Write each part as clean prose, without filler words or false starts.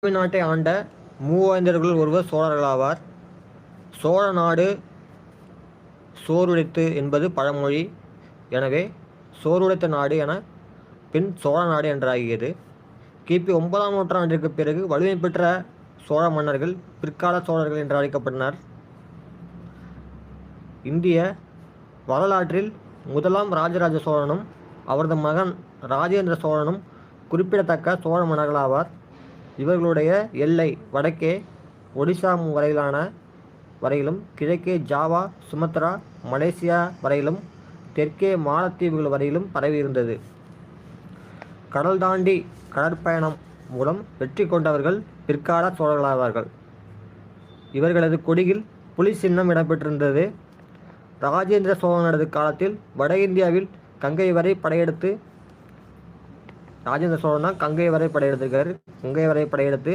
தமிழ்நாட்டை ஆண்ட மூவேந்தர்களுள் ஒருவர் சோழர்களாவார். சோழ நாடு சோறுடைத்து என்பது பழமொழி. எனவே சோறுடைத்த நாடு என பின் சோழ நாடு என்றாகியது. கிபி 9ஆம் நூற்றாண்டிற்கு பிறகு வலிமை பெற்ற சோழ மன்னர்கள் பிற்கால சோழர்கள் என்று அழைக்கப்பட்டனர். இந்திய வரலாற்றில் முதலாம் ராஜராஜ சோழனும் அவரது மகன் ராஜேந்திர சோழனும் குறிப்பிடத்தக்க சோழ மன்னர்களாவார். இவர்களுடைய எல்லை வடக்கே ஒடிசா வரையிலும், கிழக்கே ஜாவா, சுமத்ரா, மலேசியா வரையிலும், தெற்கே மாலத்தீவுகள் வரையிலும் பரவியிருந்தது. கடல் தாண்டி கடற்பயணம் மூலம் வெற்றி கொண்டவர்கள் பிற்கால சோழர்களாவார்கள். இவர்களது கொடியில் புலி சின்னம் இடம்பெற்றிருந்தது. ராஜேந்திர சோழனது காலத்தில் வட இந்தியாவில் கங்கை வரை படையெடுத்து ராஜேந்திர சோழன் தான் கங்கை வரை படையெடுத்து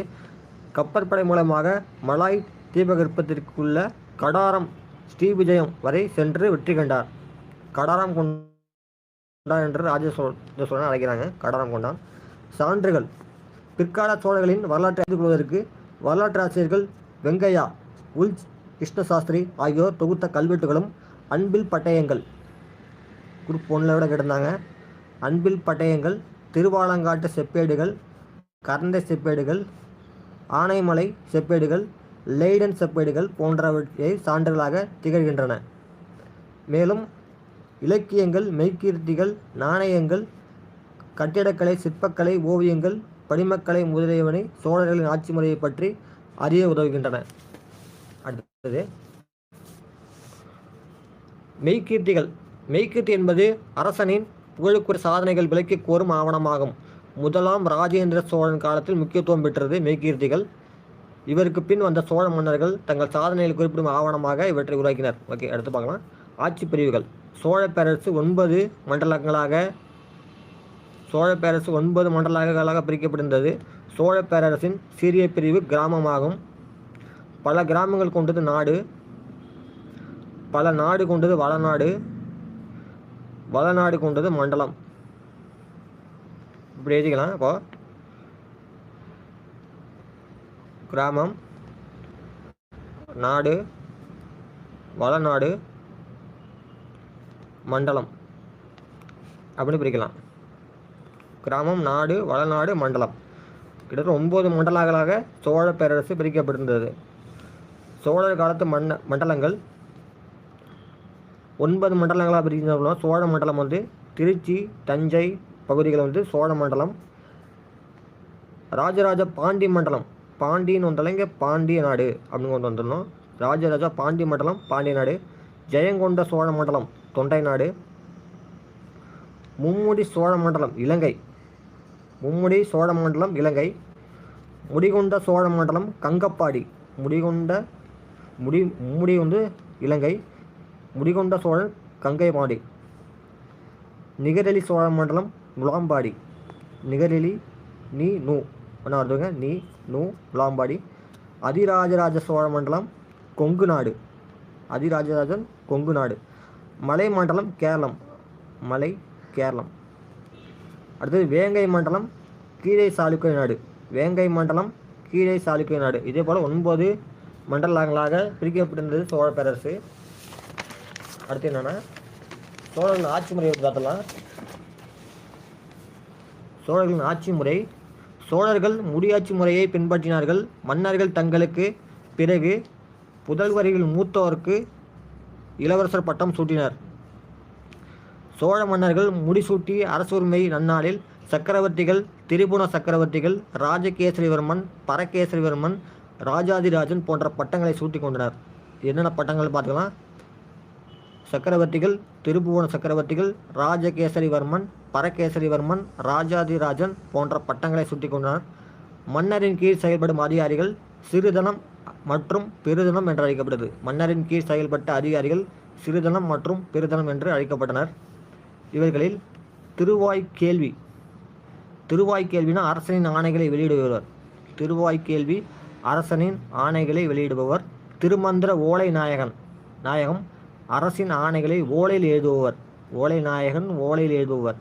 கப்பற்படை மூலமாக மலாய் தீபகற்பத்திற்குள்ள கடாரம் ஸ்ரீவிஜயம் வரை சென்று வெற்றி கண்டார். கடாரம் கொண்டான் என்று ராஜேந்திர சோழன் அழைக்கிறாங்க. கடாரம் கொண்டான். சான்றுகள்: பிற்கால சோழர்களின் வரலாற்றை அறிந்து கொள்வதற்கு வரலாற்று ஆசிரியர்கள் வெங்கையா, உல்ஜ் கிருஷ்ணசாஸ்திரி ஆகியோர் தொகுத்த கல்வெட்டுகளும் அன்பில் பட்டயங்கள் குரூப் 1ல் விட கேட்டிருந்தாங்க. அன்பில் பட்டயங்கள், திருவாலங்காட்டு செப்பேடுகள், கரந்தை செப்பேடுகள், ஆனைமலை செப்பேடுகள், லெய்டன் செப்பேடுகள் போன்றவற்றை சான்றுகளாக திகழ்கின்றன. மேலும் இலக்கியங்கள், மெய்கீர்த்திகள், நாணயங்கள், கட்டிடக்கலை, சிற்பக்கலை, ஓவியங்கள், படிமக்கலை முதலியவனை சோழர்களின் ஆட்சி முறையை பற்றி அறிய உதவுகின்றன. அடுத்தது மெய்கீர்த்திகள். மெய்கீர்த்தி என்பது அரசனின் புகழுக்குரிய சாதனைகள் விளக்கி கோரும் ஆவணமாகும். முதலாம் ராஜேந்திர சோழன் காலத்தில் முக்கியத்துவம் பெற்றது மெய்கீர்த்திகள். இவருக்கு பின் வந்த சோழ மன்னர்கள் தங்கள் சாதனைகள் குறிப்பிடும் ஆவணமாக இவற்றை உருவாக்கினர். ஓகே, அடுத்து பார்க்கலாம். ஆட்சி பிரிவுகள். சோழ பேரரசு 9 மண்டலங்களாக பிரிக்கப்பட்டிருந்தது. சோழ பேரரசின் சிறிய பிரிவு கிராமமாகும். பல கிராமங்கள் கொண்டது நாடு. பல நாடு கொண்டது வளநாடு. வளநாடு கொண்டது மண்டலம். இப்படி எழுதிக்கலாம். அப்போ கிராமம், நாடு, வளநாடு, மண்டலம் அப்படின்னு பிரிக்கலாம். கிராமம், நாடு, வளநாடு, மண்டலம். கிட்டத்தட்ட 9 மண்டலங்களாக சோழ பேரரசு பிரிக்கப்பட்டிருந்தது. சோழர் காலத்து மண்டலங்கள் 9 மண்டலங்களாக பிரிக்கிறோம். சோழ மண்டலம் திருச்சி, தஞ்சை பகுதிகள் சோழ மண்டலம். ராஜராஜ பாண்டி மண்டலம், பாண்டின்னு வந்தாங்க பாண்டிய நாடு அப்படின்னு கொண்டு வந்துடணும். ராஜராஜா பாண்டி மண்டலம், பாண்டிய நாடு. ஜெயங்கொண்ட சோழ மண்டலம், தொண்டை நாடு. மும்முடி சோழ மண்டலம், இலங்கை. மும்முடி சோழ மண்டலம், இலங்கை. முடிகொண்ட சோழ மண்டலம், கங்கப்பாடி. மும்முடி இலங்கை. முடிகொண்ட சோழன், கங்கைபாடி. நிகரெலி சோழ மண்டலம், முலாம்பாடி. நிகரெலி நீ நூ ஒன்றாவதுங்க, நீ நூ முலாம்பாடி. அதிராஜராஜ சோழ மண்டலம், கொங்கு நாடு. அதிராஜராஜன், கொங்கு நாடு. மலை மண்டலம், கேரளம். மலை, கேரளம். அடுத்தது வேங்கை மண்டலம், கீழே சாளுக்கிய நாடு. வேங்கை மண்டலம், கீழே சாளுக்கிய நாடு. இதே போல் 9 மண்டலங்களாக பிரிக்கப்பட்டிருந்தது சோழ பேரரசு. அடுத்து என்னென்னா சோழர்களின் ஆட்சி முறையை பார்த்தலாம். சோழர்களின் ஆட்சி முறை. சோழர்கள் முடியாட்சி முறையை பின்பற்றினார்கள். மன்னர்கள் தங்களுக்கு பிறகு புதல்வரில் மூத்தோருக்கு இளவரசர் பட்டம் சூட்டினர். சோழ மன்னர்கள் முடிசூட்டி அரசுரிமை நன்னாளில் சக்கரவர்த்திகள், திரிபுவன சக்கரவர்த்திகள், ராஜகேசரிவர்மன், பரகேசரிவர்மன், ராஜாதிராஜன் போன்ற பட்டங்களை சூட்டி கொண்டனர். என்னென்ன பட்டங்கள் பார்த்துக்கலாம். சக்கரவர்த்திகள், திரிபுவன சக்கரவர்த்திகள், ராஜகேசரிவர்மன், பரகேசரிவர்மன், ராஜாதிராஜன் போன்ற பட்டங்களை சூட்டி கொண்டனர். மன்னரின் கீழ் செயல்படும் அதிகாரிகள் சிறுதனம் மற்றும் பெருதனம் என்று அழைக்கப்பட்டது. மன்னரின் கீழ் செயல்பட்ட அதிகாரிகள் சிறுதனம் மற்றும் பெருதனம் என்று அழைக்கப்பட்டனர். இவர்களில் திருவாய்க்கேள்வினா அரசனின் ஆணைகளை வெளியிடுபவர். திருவாய்க்கேள்வி அரசனின் ஆணைகளை வெளியிடுபவர். திருமந்திர ஓலை நாயகம் அரசின் ஆணைகளை ஓலையில் எழுதுபவர். ஓலை நாயகன் ஓலையில் எழுதுபவர்.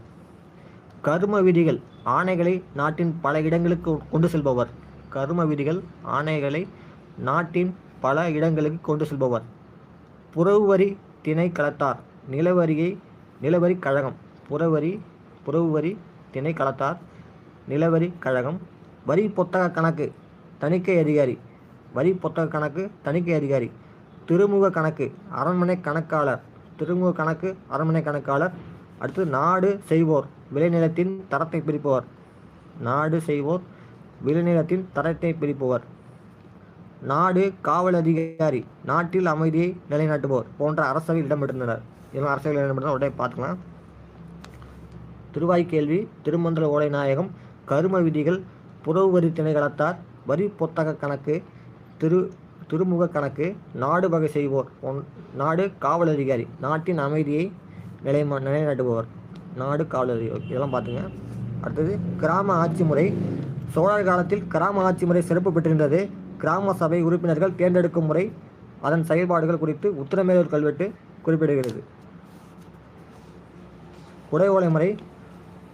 கர்ம விதிகள் ஆணைகளை நாட்டின் பல இடங்களுக்கு கொண்டு செல்பவர். கரும விதிகள் ஆணைகளை நாட்டின் பல இடங்களுக்கு கொண்டு செல்பவர். புறவுவரி திணைக்களத்தார் நிலவரி கழகம். புறவுவரி திணைக்களத்தார் நிலவரி கழகம். வரி பொத்தக கணக்கு தணிக்கை அதிகாரி. திருமுக கணக்கு அரண்மனை கணக்காளர். அடுத்து நாடு செய்வோர் விளைநிலத்தின் தரத்தை பிரிப்பவர். நாடு காவல் அதிகாரி நாட்டில் அமைதியை நிலைநாட்டுபவர் போன்ற அரசவையில் இடம்பெற்றிருந்தனர். இதெல்லாம் அரசவையில் இடம்பெற்ற உடனே பார்த்துக்கலாம். திருவாய்க்கேள்வி, திருமந்திர ஓலைநாயகம், கரும விதிகள், புறவுவரி திணைக்களத்தார், வரி பொத்தக கணக்கு, திருமுக கணக்கு, நாடு வகை செய்வோர், நாடு காவல் அதிகாரி நாட்டின் அமைதியை நிலைநாட்டுபவர், நாடு காவல் அதிகாரி. இதெல்லாம் பார்த்துங்க. அடுத்தது கிராம ஆட்சி முறை. சோழர் காலத்தில் கிராம ஆட்சி முறை சிறப்பு பெற்றிருந்தது. கிராம சபை உறுப்பினர்கள் தேர்ந்தெடுக்கும் முறை, அதன் செயல்பாடுகள் குறித்து உத்திரமேரூர் கல்வெட்டு குறிப்பிடுகிறது. குடை ஓலை முறை.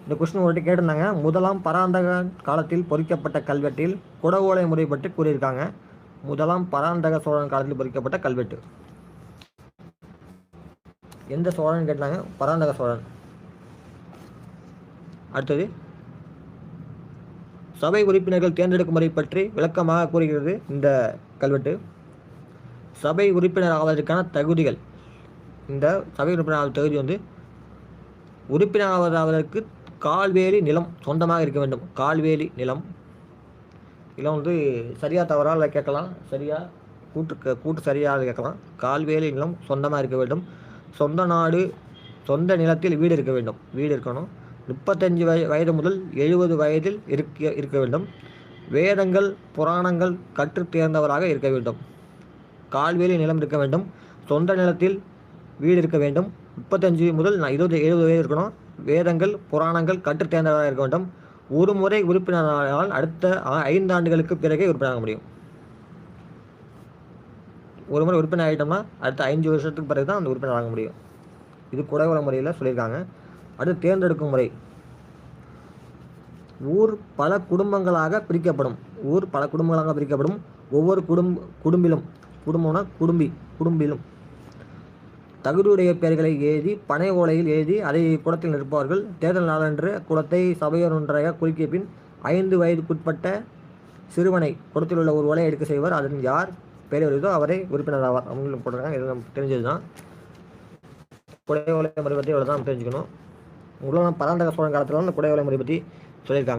இந்த கொஸ்டின் ஒரு கேட்டிருந்தாங்க. முதலாம் பராந்தக காலத்தில் பொறிக்கப்பட்ட கல்வெட்டில் குடை ஓலை முறை பற்றி கூறியிருக்காங்க. முதலாம் பராந்தக சோழன் காலத்தில் பொறிக்கப்பட்ட கல்வெட்டு. எந்த சோழன் கேட்டாங்க? பராந்தக சோழன். அடுத்தது சபை உறுப்பினர்கள் தேர்ந்தெடுக்கும் முறை பற்றி விளக்கமாக கூறுகிறது இந்த கல்வெட்டு. சபை உறுப்பினர் ஆவதற்கான தகுதிகள். இந்த சபை உறுப்பினர் தகுதி உறுப்பினர் ஆவதற்கு கால்வேலி நிலம் சொந்தமாக இருக்க வேண்டும். கால்வேலி நிலம் சரியா தவறாக கேட்கலாம். சரியா கூட்டு சரியாக கேட்கலாம். கால்வேலி நிலம் சொந்தமாக இருக்க வேண்டும். சொந்த நிலத்தில் வீடு இருக்கணும். 35 வயது முதல் 70 வயதில் இருக்க வேண்டும். வேதங்கள் புராணங்கள் கற்று தேர்ந்தவராக இருக்க வேண்டும். கால்வேலி நிலம் இருக்க வேண்டும். சொந்த நிலத்தில் வீடு இருக்க வேண்டும். 35 முதல் 70 வயது இருக்கணும். வேதங்கள் புராணங்கள் கற்று தேர்ந்தவராக இருக்க வேண்டும். ஒரு முறை உறுப்பினரால் அடுத்த 5 ஆண்டுகளுக்கு பிறகே உறுப்பினராக முடியும். ஒரு முறை உறுப்பினர் ஆகிட்டோம்னா அடுத்த 5 வருஷத்துக்கு பிறகு தான் அந்த உறுப்பினராக முடியும். இது குடைவர முறையில் சொல்லியிருக்காங்க. அடுத்து தேர்ந்தெடுக்கும் முறை. ஊர் பல குடும்பங்களாக பிரிக்கப்படும். ஒவ்வொரு குடும்பிலும் தகுதியுடைய பெயர்களை எழுதி பனை ஓலையில் எழுதி அதை குளத்தில் நிற்பவர்கள். தேர்தல் நாளன்று குளத்தை சபையோர் ஒன்றாக குறுக்கிய பின் 5 வயதுக்குட்பட்ட சிறுவனை குளத்தில் உள்ள ஒரு ஓலையை எடுக்க செய்வார். அதன் யார் பெயர் வருதோ அவரை உறுப்பினர் ஆவார். அவங்களும் போட்டிருக்காங்க. இது நமக்கு தெரிஞ்சது தான். குடை ஓலை முறை பற்றி இவ்வளோ தான் தெரிஞ்சுக்கணும். உங்களும் பராந்தக சோழன் காலத்தில் அந்த குடை ஓலை முறை பற்றி சொல்லியிருக்காங்க.